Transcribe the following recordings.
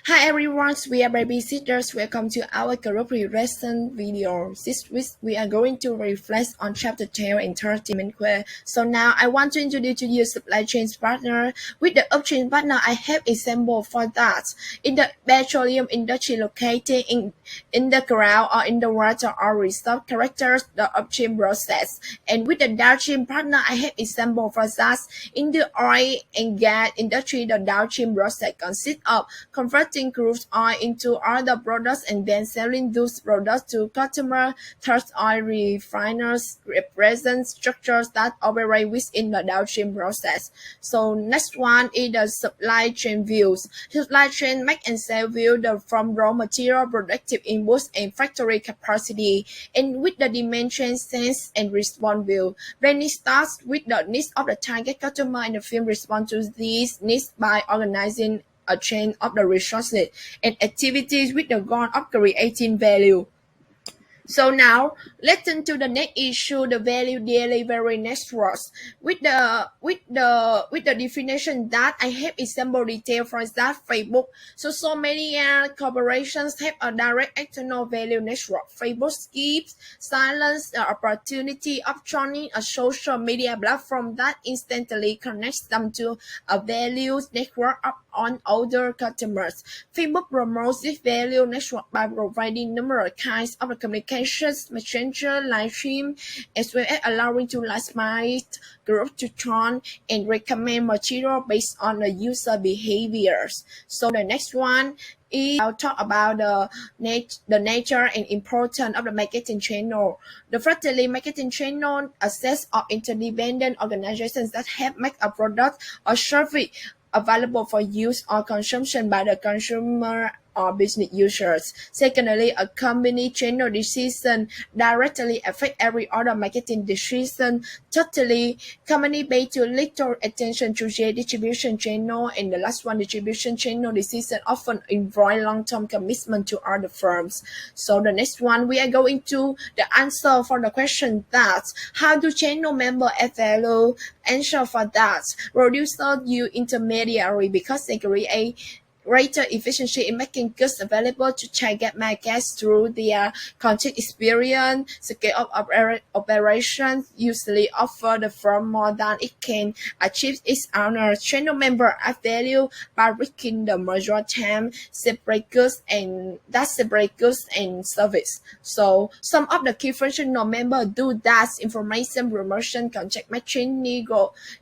Hi everyone, we are Babysitters. Welcome to our group lesson video. This week we are going to reflect on chapter 12 and 13 Minh Khue. So now I want to introduce to you supply chain partner. With the upstream partner, I have example for that. In the petroleum industry located in the ground or in the water or resource characters the upstream process. And with the downstream partner, I have example for that. In the oil and gas industry, the downstream process consists of converting crude oil into other products and then selling those products to customers. Third, oil refiners represent structures that operate within the downstream process. So next one is the supply chain views. Supply chain make and sell view from raw material, productive inputs, and factory capacity, and with the demand chain sense and response view. Then it starts with the needs of the target customer, and the film responds to these needs by organizing a chain of the resources and activities with the goal of creating value. So now let's turn to the next issue, the value delivery networks. With the definition that I have example detail for that Facebook. So many corporations have a direct external value network. Facebook gives silence the opportunity of joining a social media platform that instantly connects them to a value network on other customers. Facebook promotes this value network by providing numerous kinds of communications, messenger, live stream, as well as allowing to last-minute groups to join and recommend material based on the user behaviors. So the next one I'll talk about the nature and importance of the marketing channel. The firstly, marketing channel assess of interdependent organizations that have made a product or service available for use or consumption by the consumer or business users. Secondly, a company channel decision directly affect every other marketing decision. Thirdly, company pay too little attention to their distribution channel. And the last one, distribution channel decision often involve long-term commitment to other firms. So the next one, we are going to the answer for the question that how do channel member add value? Answer for that, producers use intermediary because they create greater efficiency in making goods available to target markets through their content experience. Scale of operations usually offer the firm more than it can achieve its own. Channel member add value by reaching the major time, separate goods and service. So some of the key functional members do that: information promotion, contact matching,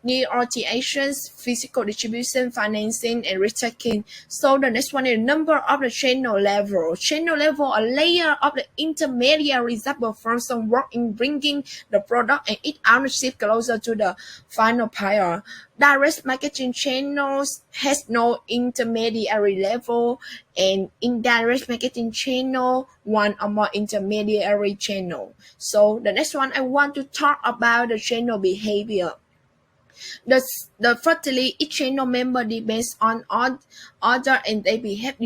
negotiations, physical distribution, financing, and retaking. So the next one is number of the channel level. Channel level, a layer of the intermediaries that perform some work in bringing the product and its ownership closer to the final buyer. Direct marketing channels has no intermediary level, and indirect marketing channel one or more intermediary channel. So the next one I want to talk about the channel behavior. Firstly, each channel member depends on other and they behave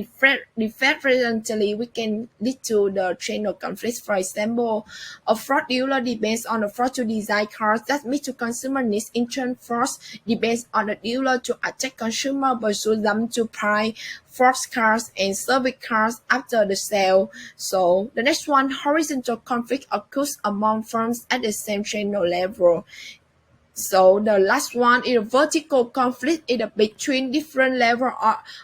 differently. We can lead to the channel conflicts. For example, a fraud dealer depends on the fraud to design cars that meet to consumer needs. In turn, fraud depends on the dealer to attack consumer, pursue them to buy false cars and service cars after the sale. So the next one, horizontal conflict occurs among firms at the same channel level. So the last one is a vertical conflict between different levels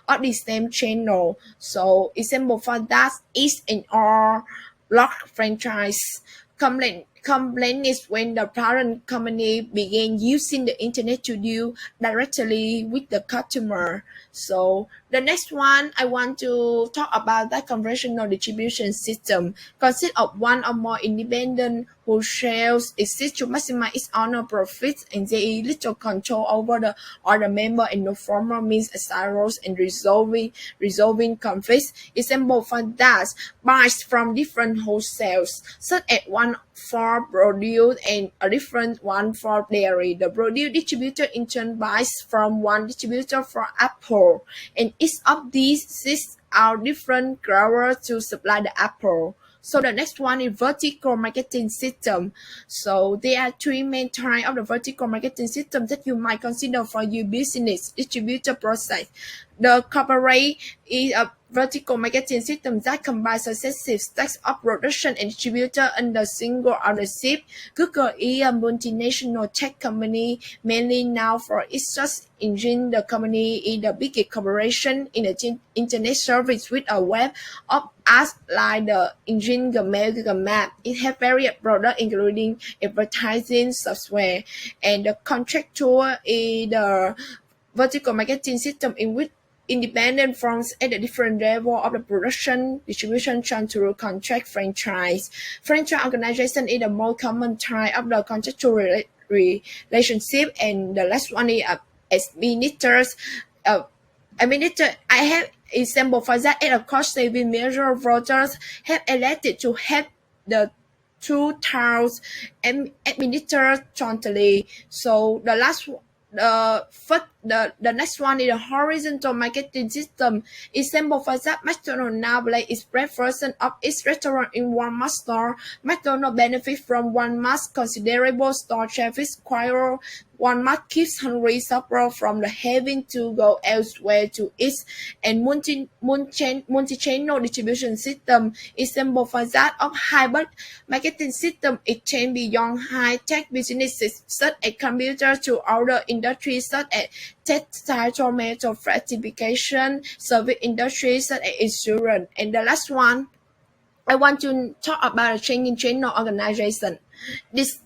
of the same channel. So example for that is in our large franchise. Complaint is when the parent company began using the internet to deal directly with the customer. So the next one I want to talk about that conventional distribution system consists of one or more independent wholesales exist to maximize its own profits, and there is little control over the other member and no formal means aside and resolving conflicts. Example for that, buys from different wholesales, such as one for produce and a different one for dairy. The produce distributor in turn buys from one distributor for apple, and each of these seeks out different growers to supply the apple. So the next one is vertical marketing system. So there are three main types of the vertical marketing system that you might consider for your business distributor process. The corporate is a vertical marketing system that combines successive stacks of production and distributor under single ownership. Google is a multinational tech company mainly known for its search engine. The company is the biggest corporation in the internet service with a web of apps like the engine Gmail, Google Maps. It has various products including advertising software, and the contractor is the vertical marketing system in which independent firms at a different level of the production distribution chain through contract franchise. Franchise organization is the most common type of the contractual relationship, and the last one is administrators. Administrator, I have example for that at a cost saving measure. Voters have elected to have the two towns administered jointly. So the next one is the horizontal marketing system. Example for that, McDonald's now play express version of its restaurant in Walmart store. McDonald's benefits from Walmart's considerable store traffic, while Walmart keeps hungry shopper from the having to go elsewhere to eat. And multi-channel distribution system. Example for that of hybrid marketing system extend beyond high-tech businesses such as computers to other industries such as textile, tomato, certification, service industries such as insurance. And the last one, I want to talk about a changing channel organization. This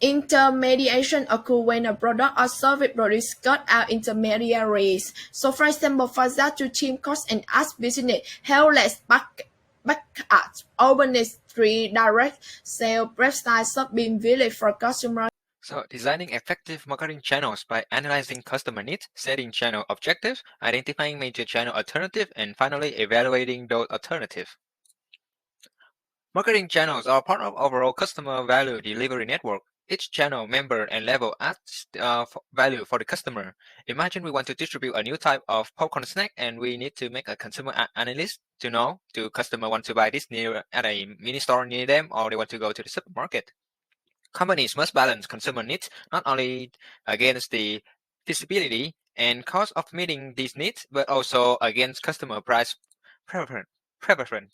intermediation occurs when a product or service produce cut out intermediaries. So for example, for that to team cost and ask business, how let's back at organize three direct sale websites have been village for customers. So designing effective marketing channels by analyzing customer needs, setting channel objectives, identifying major channel alternatives, and finally evaluating those alternatives. Marketing channels are part of overall customer value delivery network. Each channel, member, and level adds value for the customer. Imagine we want to distribute a new type of popcorn snack and we need to make a consumer analysis to know, do customer want to buy this near at a mini store near them or they want to go to the supermarket? Companies must balance consumer needs not only against the feasibility and cost of meeting these needs, but also against customer price preference.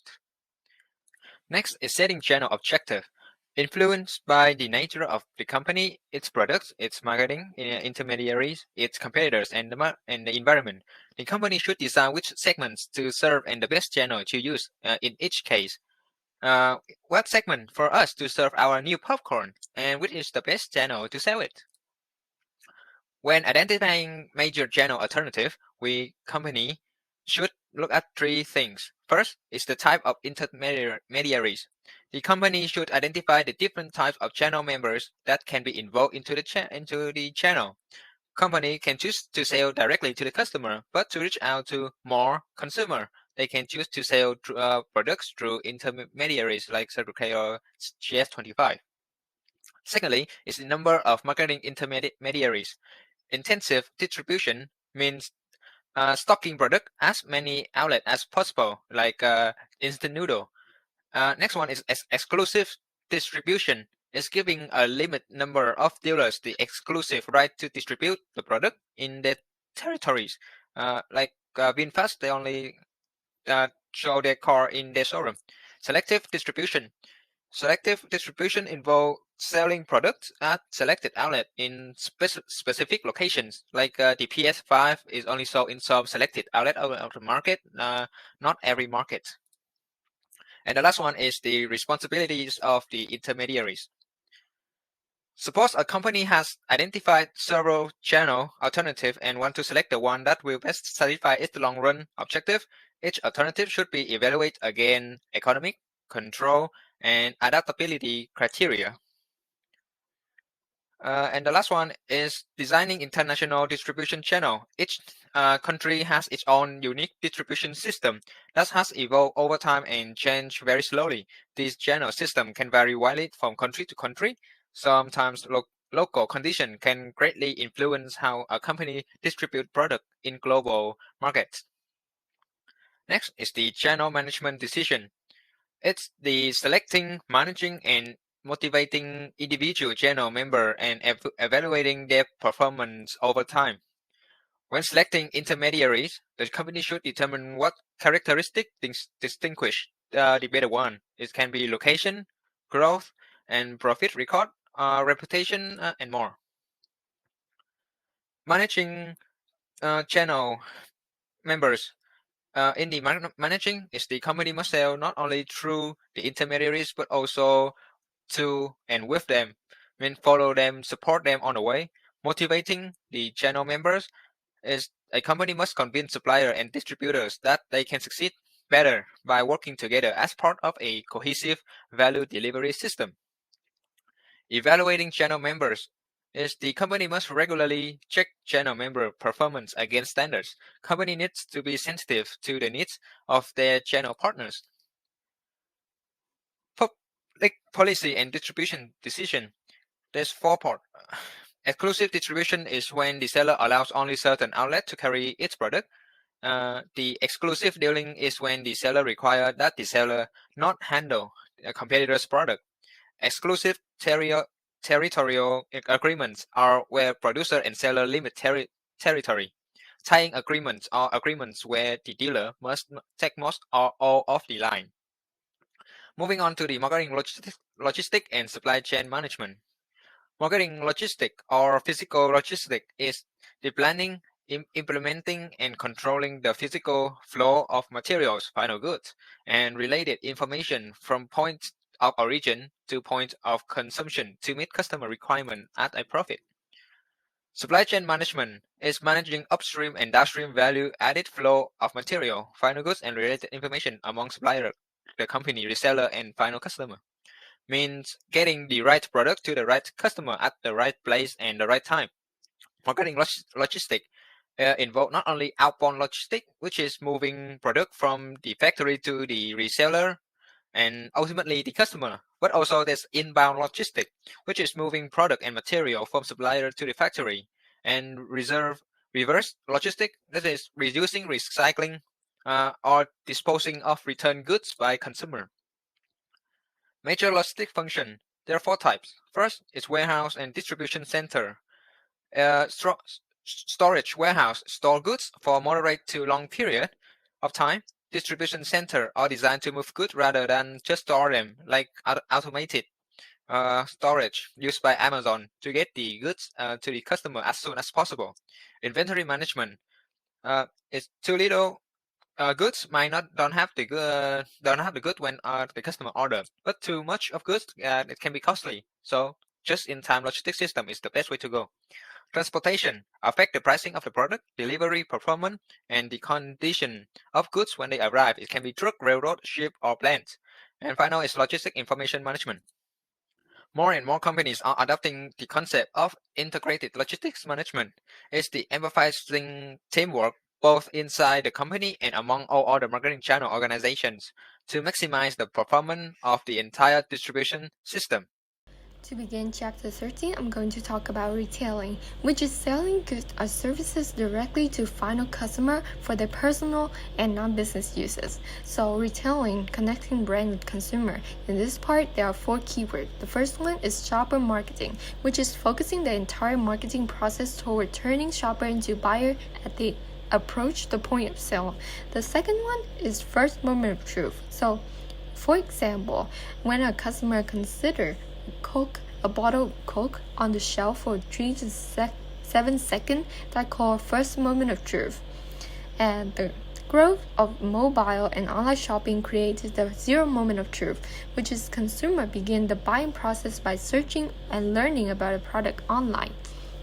Next is setting channel objective. Influenced by the nature of the company, its products, its marketing intermediaries, its competitors, and the environment, the company should decide which segments to serve and the best channel to use in each case. What segment for us to serve our new popcorn, and which is the best channel to sell it? When identifying major channel alternative, company should look at three things. First is the type of intermediaries. The company should identify the different types of channel members that can be involved into the channel. Company can choose to sell directly to the customer, but to reach out to more consumer, they can choose to sell products through intermediaries like Circle K or GS25. Secondly is the number of marketing intermediaries. Intensive distribution means stocking product as many outlets as possible, like instant noodle. Next one is exclusive distribution. Is giving a limited number of dealers the exclusive right to distribute the product in their territories. Like VinFast, they only show their car in their showroom. Selective distribution. Selective distribution involves selling products at selected outlets in specific locations. Like the PS5 is only sold in some selected outlet of the market, not every market. And the last one is the responsibilities of the intermediaries. Suppose a company has identified several channel alternatives and want to select the one that will best satisfy its long-run objective. Each alternative should be evaluated against economic, control, and adaptability criteria. And the last one is designing international distribution channel. Each country has its own unique distribution system that has evolved over time and changed very slowly. This channel system can vary widely from country to country. Sometimes local conditions can greatly influence how a company distributes products in global markets. Next is the channel management decision. It's the selecting, managing, and motivating individual channel member and evaluating their performance over time. When selecting intermediaries, the company should determine what characteristics distinguish the better one. It can be location, growth, and profit record, reputation, and more. Managing channel members. In the managing, is the company must sell not only through the intermediaries but also to and with them. Follow them, support them on the way. Motivating the channel members is a company must convince supplier and distributors that they can succeed better by working together as part of a cohesive value delivery system. Evaluating channel members is the company must regularly check channel member performance against standards. Company needs to be sensitive to the needs of their channel partners. Public policy and distribution decision. There's four parts. Exclusive distribution is when the seller allows only certain outlets to carry its product. The exclusive dealing is when the seller requires that the seller not handle a competitor's product. Exclusive territorial agreements are where producer and seller limit territory. Tying agreements are agreements where the dealer must take most or all of the line. Moving on to the marketing logistic and supply chain management. Marketing logistic or physical logistic is the planning, implementing, and controlling the physical flow of materials, final goods, and related information from point of origin to point of consumption to meet customer requirement at a profit. Supply chain management is managing upstream and downstream value added flow of material, final goods, and related information among supplier, the company, reseller, and final customer. Means getting the right product to the right customer at the right place and the right time. Marketing logistic involve not only outbound logistic, which is moving product from the factory to the reseller and ultimately the customer, but also there's inbound logistic, which is moving product and material from supplier to the factory, and reverse logistic, that is reducing, recycling, or disposing of return goods by consumer. Major logistic function. There are four types. First is warehouse and distribution center. Storage warehouse store goods for moderate to long period of time. Distribution center are designed to move goods rather than just store them, like automated storage used by Amazon to get the goods to the customer as soon as possible. Inventory management is too little goods might not don't have the good when the customer order, but too much of goods it can be costly. So just-in-time logistics system is the best way to go. Transportation affect the pricing of the product, delivery performance, and the condition of goods when they arrive. It can be truck, railroad, ship, or plant. And final is logistic information management. More and more companies are adopting the concept of integrated logistics management. It's the emphasizing teamwork both inside the company and among all other marketing channel organizations to maximize the performance of the entire distribution system. To begin chapter 13, I'm going to talk about retailing, which is selling goods or services directly to final customer for their personal and non-business uses. So retailing, connecting brand with consumer. In this part, there are four keywords. The first one is shopper marketing, which is focusing the entire marketing process toward turning shopper into buyer at the approach the point of sale. The second one is first moment of truth. So, for example, when a customer considers a bottle of Coke on the shelf for 3 to 7 seconds, that called first moment of truth. And the growth of mobile and online shopping created the zero moment of truth, which is consumer begin the buying process by searching and learning about a product online.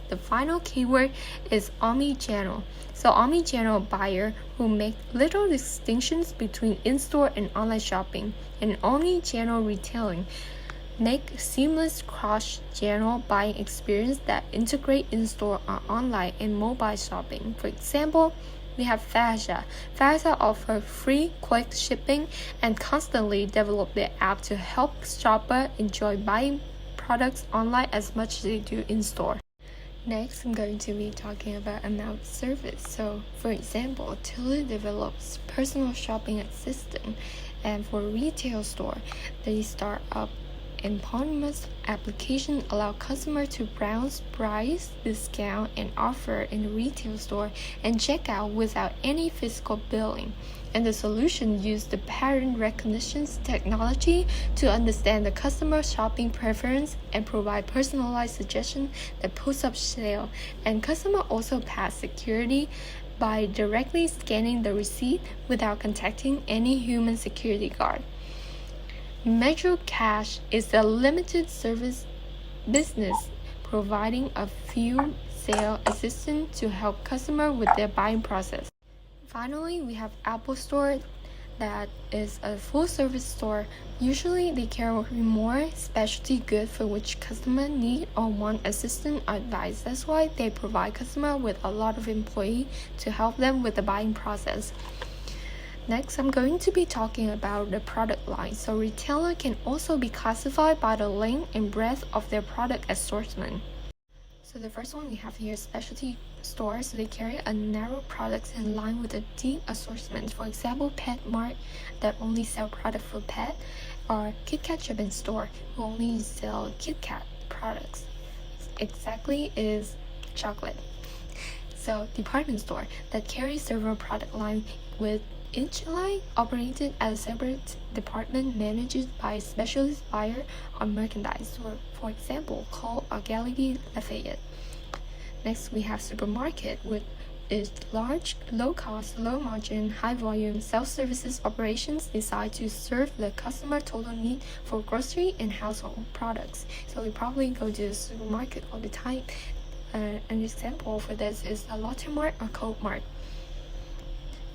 The final keyword is omni-channel. So omni-channel buyer who make little distinctions between in-store and online shopping, and omni-channel retailing make seamless cross-channel buying experience that integrate in-store or online and mobile shopping. For example, we have Fasha. Fasha offer free quick shipping and constantly develop their app to help shoppers enjoy buying products online as much as they do in-store. Next, I'm going to be talking about amount service. So, for example, Tilly develops personal shopping assistant, And for retail store, the startup eponymous application allow customers to browse price, discount, and offer in the retail store and check out without any physical billing. And the solution used the pattern recognition technology to understand the customer shopping preference and provide personalized suggestions that push up sale. And customer also pass security by directly scanning the receipt without contacting any human security guard. Metro Cash is a limited service business providing a few sale assistance to help customers with their buying process. Finally, we have Apple Store that is a full-service store. Usually, they carry more specialty goods for which customers need or want assistance or advice. That's why they provide customers with a lot of employees to help them with the buying process. Next, I'm going to be talking about the product line. So retailer can also be classified by the length and breadth of their product assortment. So the first one we have here, specialty stores. They carry a narrow products in line with a deep assortment. For example, Pet Mart that only sell product for pet, or Kit Kat Japan store who only sell Kit Kat products. Exactly is chocolate. So department store that carries several product line with each line operated as a separate department managed by a specialist buyer or merchandise, or for example, called a Galerie Lafayette. Next, we have supermarket, which is large, low-cost, low-margin, high-volume self-services operations designed to serve the customer total need for grocery and household products. So we probably go to the supermarket all the time. An example for this is a Lotte Mart or Coke Mart.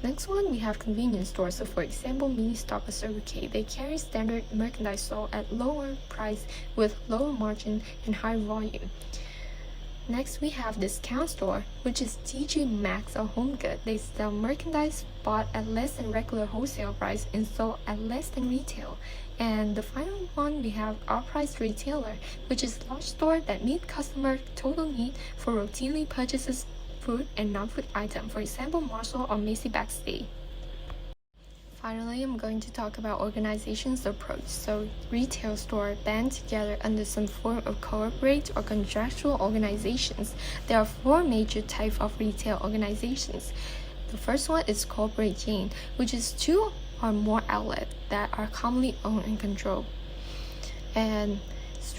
Next one, we have convenience stores. So for example, Mini Stop or Circle K. They carry standard merchandise sold at lower price with lower margin and high volume. Next, we have discount store, which is TJ Maxx or Home Good. They sell merchandise bought at less than regular wholesale price and sold at less than retail. And the final one, we have off-price retailer, which is large store that meet customer total need for routinely purchases food and non-food item, for example, Marshall or Macy Backstay. Finally, I'm going to talk about organization's approach. So retail store band together under some form of corporate or contractual organizations. There are four major types of retail organizations. The first one is corporate chain, which is two or more outlets that are commonly owned and controlled. And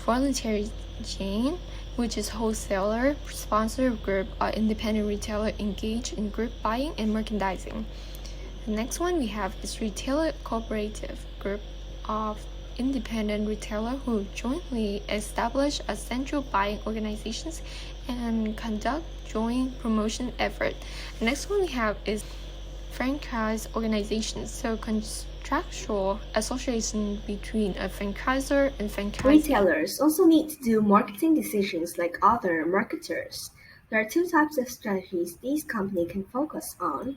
voluntary chain, which is wholesaler, sponsor group, or independent retailer engaged in group buying and merchandising. The next one we have is retailer cooperative group of independent retailer who jointly establish a central buying organizations and conduct joint promotion effort. The next one we have is franchise organizations, so contractual association between a franchisor and franchisee. Retailers also need to do marketing decisions like other marketers. There are two types of strategies these companies can focus on.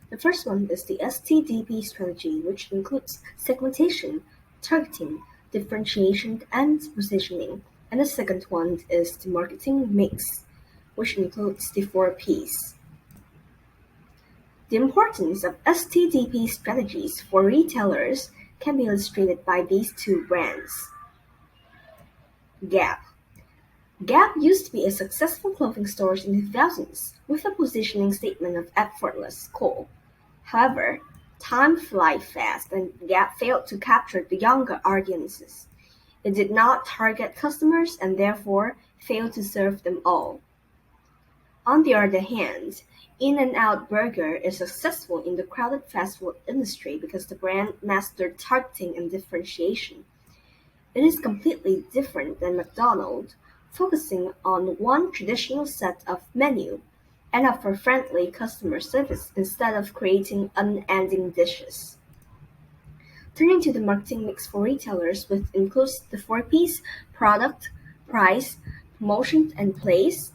The first one is the STDP strategy, which includes segmentation, targeting, differentiation, and positioning. And the second one is the marketing mix, which includes the 4Ps. The importance of STDP strategies for retailers can be illustrated by these two brands. Gap. Gap used to be a successful clothing store in the 2000s with a positioning statement of effortless, cool. However, time flies fast and Gap failed to capture the younger audiences. It did not target customers and therefore failed to serve them all. On the other hand, In-N-Out Burger is successful in the crowded fast food industry because the brand mastered targeting and differentiation. It is completely different than McDonald's, focusing on one traditional set of menu and offer friendly customer service instead of creating unending dishes. Turning to the marketing mix for retailers, which includes the 4Ps: product, price, promotion, and place.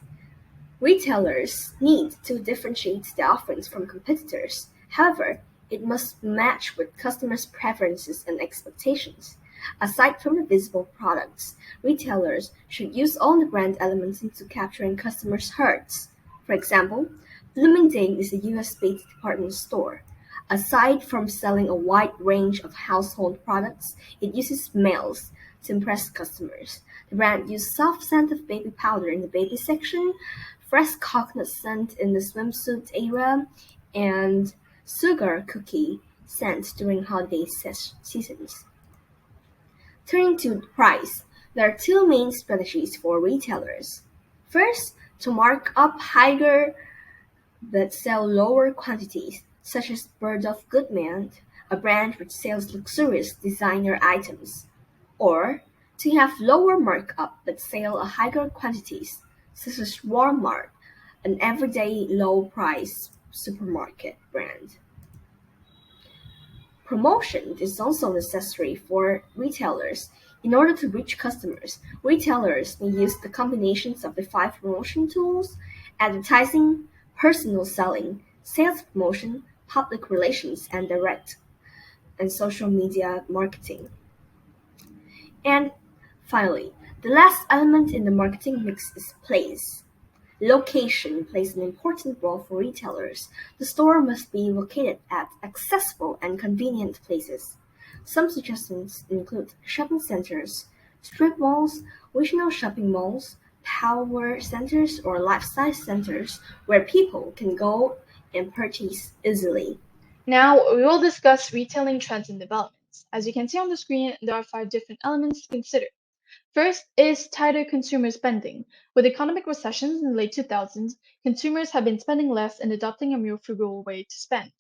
Retailers need to differentiate their offerings from competitors. However, it must match with customers' preferences and expectations. Aside from the visible products, retailers should use all the brand elements into capturing customers' hearts. For example, Bloomingdale is a US-based department store. Aside from selling a wide range of household products, it uses smells to impress customers. The brand used soft scent of baby powder in the baby section, fresh coconut scent in the swimsuit area, and sugar cookie scent during holiday seasons. Turning to price, there are two main strategies for retailers. First, to mark up higher but sell lower quantities, such as Bird of Goodman, a brand which sells luxurious designer items, or to have lower markup but sell a higher quantities, such as Walmart, an everyday low-price supermarket brand. Promotion is also necessary for retailers. In order to reach customers, retailers may use the combinations of the five promotion tools: advertising, personal selling, sales promotion, public relations, and direct and social media marketing. And finally, the last element in the marketing mix is place. Location plays an important role for retailers. The store must be located at accessible and convenient places. Some suggestions include shopping centers, strip malls, regional shopping malls, power centers, or lifestyle centers where people can go and purchase easily. Now, we will discuss retailing trends and developments. As you can see on the screen, there are 5 different elements to consider. First is tighter consumer spending. With economic recessions in the late 2000s, consumers have been spending less and adopting a more frugal way to spend.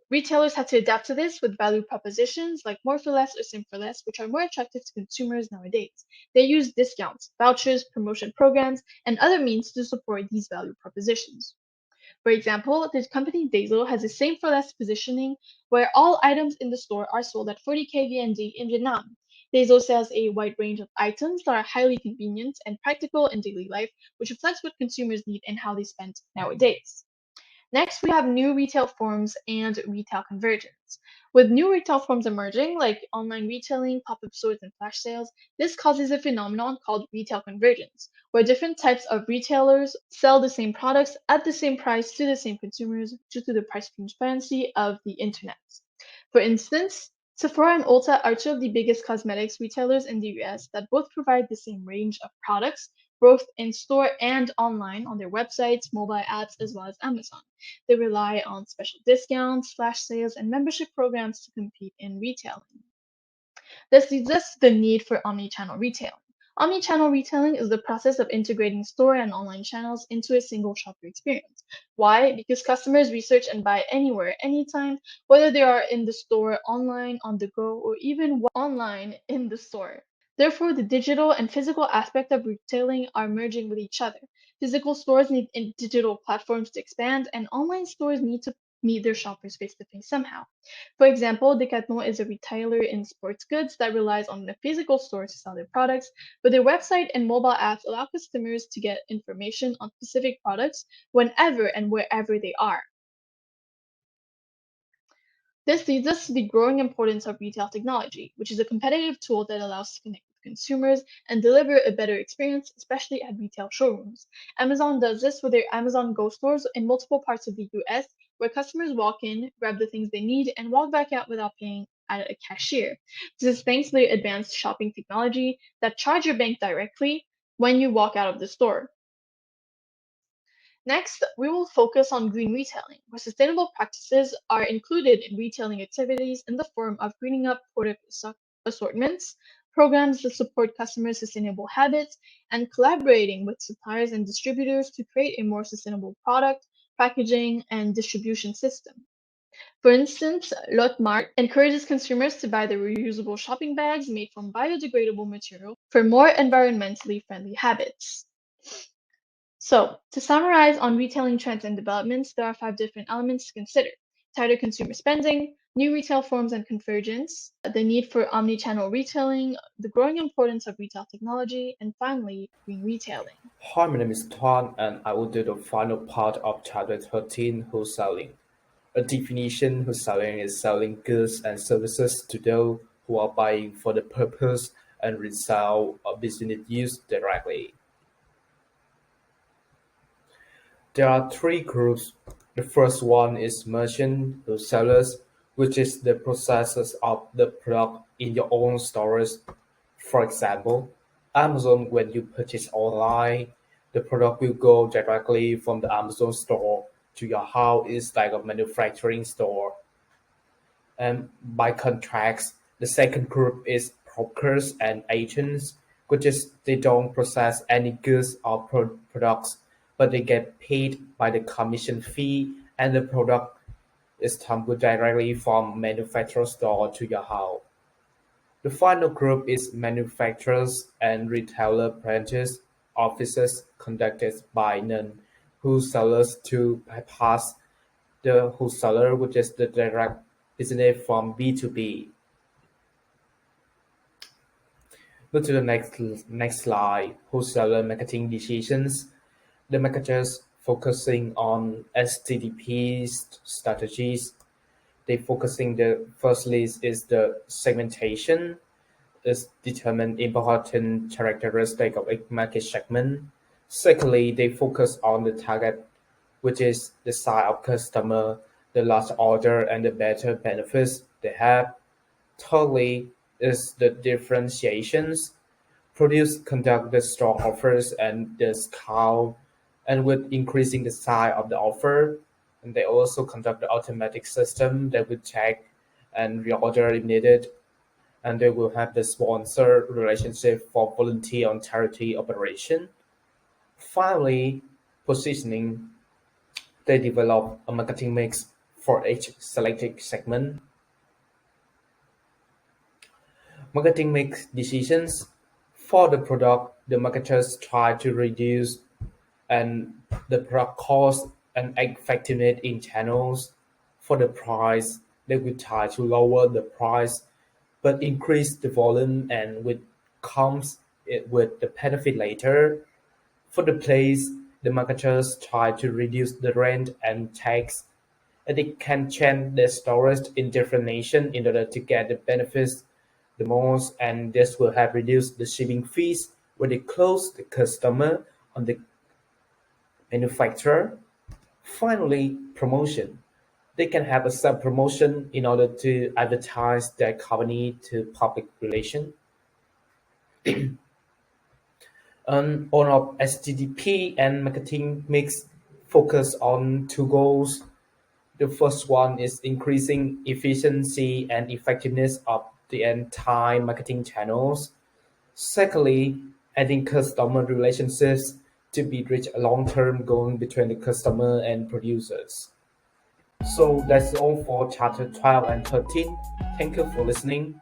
Retailers had to adapt to this with value propositions like more for less or same for less, which are more attractive to consumers nowadays. They use discounts, vouchers, promotion programs, and other means to support these value propositions. For example, the company Daiso has the same for less positioning where all items in the store are sold at 40 KVND in Vietnam. Daiso sells a wide range of items that are highly convenient and practical in daily life, which reflects what consumers need and how they spend nowadays. Next, we have new retail forms and retail convergence. With new retail forms emerging, like online retailing, pop-up stores, and flash sales, this causes a phenomenon called retail convergence, where different types of retailers sell the same products at the same price to the same consumers due to the price transparency of the internet. For instance, Sephora and Ulta are two of the biggest cosmetics retailers in the US that both provide the same range of products, both in store and online on their websites, mobile apps, as well as Amazon. They rely on special discounts, flash sales, and membership programs to compete in retailing. This leads us to the need for omnichannel retailing. Omnichannel retailing is the process of integrating store and online channels into a single shopper experience. Why? Because customers research and buy anywhere, anytime, whether they are in the store, online, on the go, or even online in the store. Therefore, the digital and physical aspect of retailing are merging with each other. Physical stores need digital platforms to expand, and online stores need to meet their shoppers face to face somehow. For example, Decathlon is a retailer in sports goods that relies on the physical store to sell their products, but their website and mobile apps allow customers to get information on specific products whenever and wherever they are. This leads us to the growing importance of retail technology, which is a competitive tool that allows us to connect with consumers and deliver a better experience, especially at retail showrooms. Amazon does this with their Amazon Go stores in multiple parts of the US, where customers walk in, grab the things they need, and walk back out without paying at a cashier. This is thanks to their advanced shopping technology that charge your bank directly when you walk out of the store. Next, we will focus on green retailing, where sustainable practices are included in retailing activities in the form of greening up product assortments, programs that support customers' sustainable habits, and collaborating with suppliers and distributors to create a more sustainable product, packaging, and distribution system. For instance, Lot Mart encourages consumers to buy the reusable shopping bags made from biodegradable material for more environmentally friendly habits. So, to summarize on retailing trends and developments, there are 5 different elements to consider: tighter consumer spending, new retail forms and convergence, the need for omnichannel retailing, the growing importance of retail technology, and finally, green retailing. Hi, my name is Toan, and I will do the final part of Chapter 13, Wholesaling. A definition: wholesaling is selling goods and services to those who are buying for the purpose and resell or business use directly. There are three groups The first one is merchant wholesalers, which is the processors of the product in your own stores. For example, Amazon, when you purchase online, the product will go directly from the Amazon store to your house. It's like a manufacturing store. And by contrast, the second group is brokers and agents, which is they don't process any goods or products, but they get paid by the commission fee, and the product is tumbled directly from manufacturer store to your house. The final group is manufacturers and retailer branches offices conducted by non-wholesalers to bypass the wholesaler, which is the direct business from B2B. Go to the next slide. Wholesaler marketing decisions. The marketers focusing on STDP strategies. They focusing the first list is the segmentation. Is determine important characteristic of a market segment. Secondly, they focus on the target, which is the size of customer, the large order, and the better benefits they have. Thirdly, is the differentiations. Produce conduct the strong offers and discount, and with increasing the size of the offer, and they also conduct the automatic system that will check and reorder if needed, and they will have the sponsor relationship for volunteer on charity operation. Finally, positioning. They develop a marketing mix for each selected segment. Marketing mix decisions. For the product, the marketers try to reduce and the product cost and effectiveness in channels. For the price, they will try to lower the price but increase the volume, and with comes it with the benefit later. For the place, the marketers try to reduce the rent and tax, and they can change their storage in different nations in order to get the benefits the most, and this will have reduced the shipping fees when they close the customer on the manufacturer. Finally, promotion. They can have a sub-promotion in order to advertise their company to public relations. On our STDP and marketing mix focus on two goals. The first one is increasing efficiency and effectiveness of the entire marketing channels. Secondly, adding customer relationships to be reach a long-term goal between the customer and producers. So that's all for chapter 12 and 13. Thank you for listening.